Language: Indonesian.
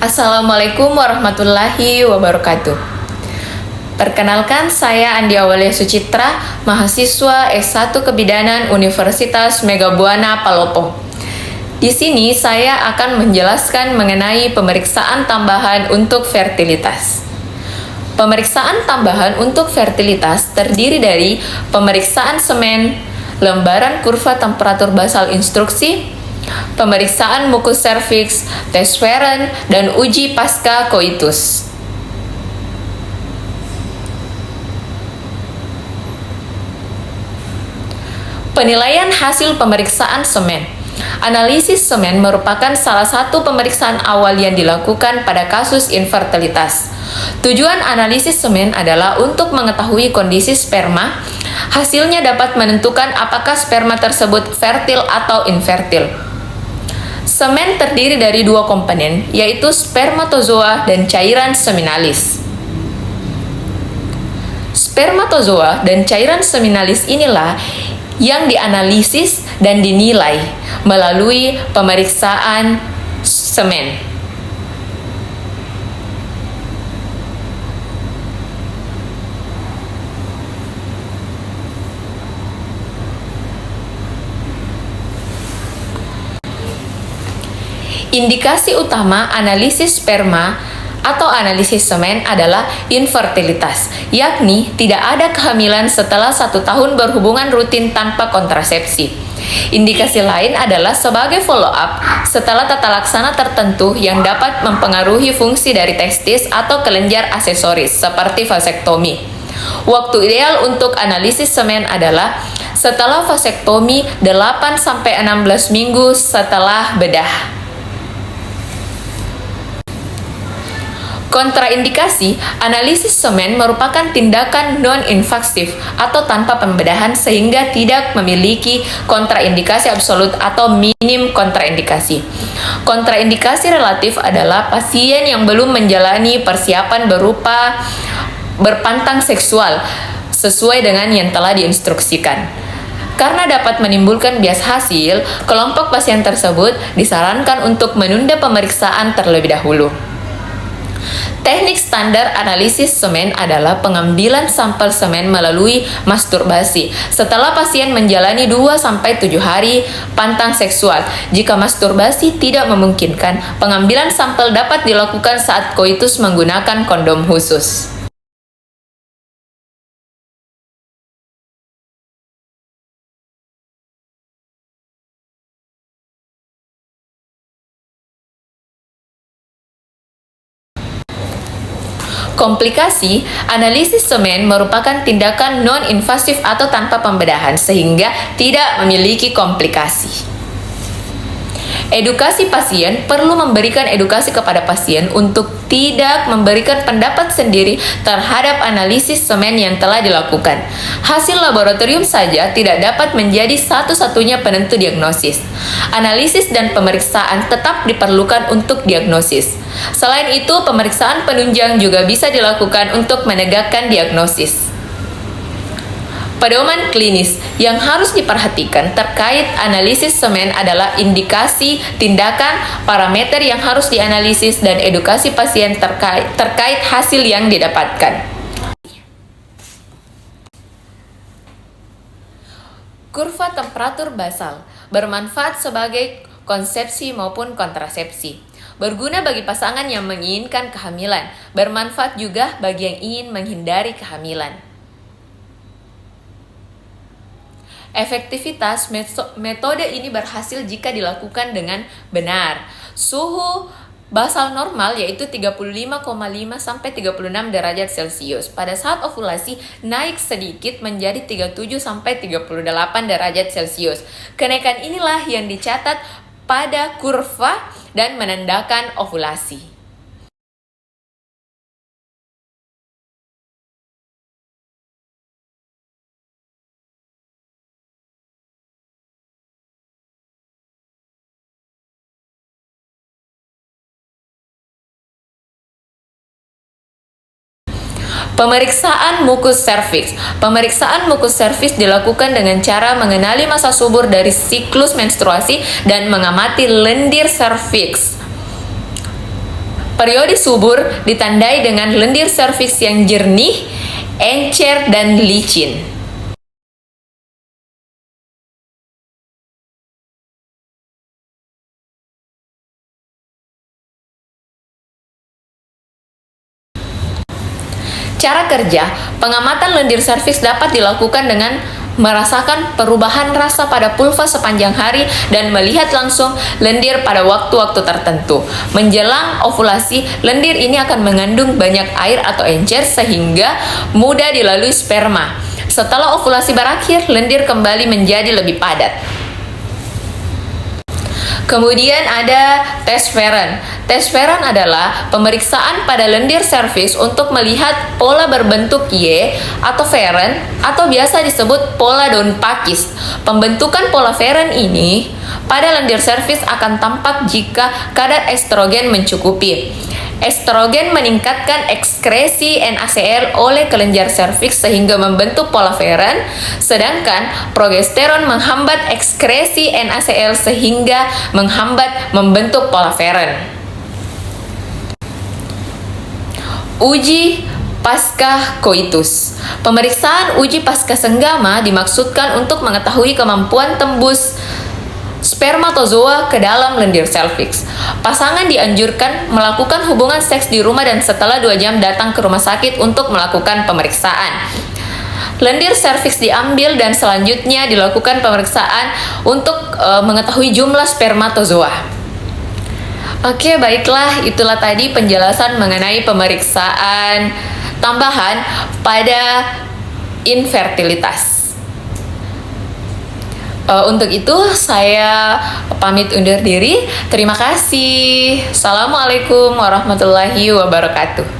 Assalamualaikum warahmatullahi wabarakatuh. Perkenalkan, saya Andi Awalia Sucitra, mahasiswa S1 Kebidanan Universitas Megabuana Palopo. Di sini saya akan menjelaskan mengenai pemeriksaan tambahan untuk fertilitas. Pemeriksaan tambahan untuk fertilitas terdiri dari pemeriksaan semen, lembaran kurva temperatur basal instruksi, pemeriksaan mukus serviks, tes Feren, dan uji pasca koitus. Penilaian hasil pemeriksaan semen. Analisis semen merupakan salah satu pemeriksaan awal yang dilakukan pada kasus infertilitas. Tujuan analisis semen adalah untuk mengetahui kondisi sperma. Hasilnya dapat menentukan apakah sperma tersebut fertil atau infertil. Semen terdiri dari dua komponen, yaitu spermatozoa dan cairan seminalis. Spermatozoa dan cairan seminalis inilah yang dianalisis dan dinilai melalui pemeriksaan semen. Indikasi utama analisis sperma atau analisis semen adalah infertilitas, yakni tidak ada kehamilan setelah 1 tahun berhubungan rutin tanpa kontrasepsi. Indikasi lain adalah sebagai follow-up setelah tata laksana tertentu yang dapat mempengaruhi fungsi dari testis atau kelenjar aksesoris seperti vasektomi. Waktu ideal untuk analisis semen adalah setelah vasektomi 8-16 minggu setelah bedah. Kontraindikasi, analisis semen merupakan tindakan non-invasif atau tanpa pembedahan sehingga tidak memiliki kontraindikasi absolut atau minim kontraindikasi. Kontraindikasi relatif adalah pasien yang belum menjalani persiapan berupa berpantang seksual sesuai dengan yang telah diinstruksikan. Karena dapat menimbulkan bias hasil, kelompok pasien tersebut disarankan untuk menunda pemeriksaan terlebih dahulu. Teknik standar analisis semen adalah pengambilan sampel semen melalui masturbasi setelah pasien menjalani 2-7 hari pantang seksual. Jika masturbasi tidak memungkinkan, pengambilan sampel dapat dilakukan saat koitus menggunakan kondom khusus. Komplikasi, analisis semen merupakan tindakan non-invasif atau tanpa pembedahan sehingga tidak memiliki komplikasi. Edukasi pasien perlu memberikan edukasi kepada pasien untuk tidak memberikan pendapat sendiri terhadap analisis semen yang telah dilakukan. Hasil laboratorium saja tidak dapat menjadi satu-satunya penentu diagnosis. Analisis dan pemeriksaan tetap diperlukan untuk diagnosis. Selain itu, pemeriksaan penunjang juga bisa dilakukan untuk menegakkan diagnosis. Pedoman klinis yang harus diperhatikan terkait analisis semen adalah indikasi, tindakan, parameter yang harus dianalisis, dan edukasi pasien terkait hasil yang didapatkan. Kurva temperatur basal bermanfaat sebagai konsepsi maupun kontrasepsi. Berguna bagi pasangan yang menginginkan kehamilan, bermanfaat juga bagi yang ingin menghindari kehamilan. Efektivitas metode ini berhasil jika dilakukan dengan benar. Suhu basal normal yaitu 35,5 sampai 36 derajat Celcius. Pada saat ovulasi naik sedikit menjadi 37 sampai 38 derajat Celcius. Kenaikan inilah yang dicatat pada kurva dan menandakan ovulasi. Pemeriksaan mukus serviks. Pemeriksaan mukus serviks dilakukan dengan cara mengenali masa subur dari siklus menstruasi dan mengamati lendir serviks. Periode subur ditandai dengan lendir serviks yang jernih, encer, dan licin. Cara kerja, pengamatan lendir serviks dapat dilakukan dengan merasakan perubahan rasa pada pulva sepanjang hari dan melihat langsung lendir pada waktu-waktu tertentu. Menjelang ovulasi, lendir ini akan mengandung banyak air atau encer sehingga mudah dilalui sperma. Setelah ovulasi berakhir, lendir kembali menjadi lebih padat. Kemudian ada tes Feron. Tes Feron adalah pemeriksaan pada lendir serviks untuk melihat pola berbentuk Y atau Feron atau biasa disebut pola daun pakis. Pembentukan pola Feron ini pada lendir serviks akan tampak jika kadar estrogen mencukupi. Estrogen meningkatkan ekskresi NaCl oleh kelenjar serviks sehingga membentuk pola Feron, sedangkan progesteron menghambat ekskresi NaCl sehingga menghambat membentuk pola Feron. Uji pasca koitus. Pemeriksaan uji pasca senggama dimaksudkan untuk mengetahui kemampuan tembus spermatozoa ke dalam lendir serviks. Pasangan dianjurkan melakukan hubungan seks di rumah dan setelah 2 jam datang ke rumah sakit untuk melakukan pemeriksaan. Lendir serviks diambil dan selanjutnya dilakukan pemeriksaan untuk mengetahui jumlah spermatozoa. Oke, baiklah, itulah tadi penjelasan mengenai pemeriksaan tambahan pada infertilitas. Untuk itu saya pamit undur diri. Terima kasih. Assalamualaikum warahmatullahi wabarakatuh.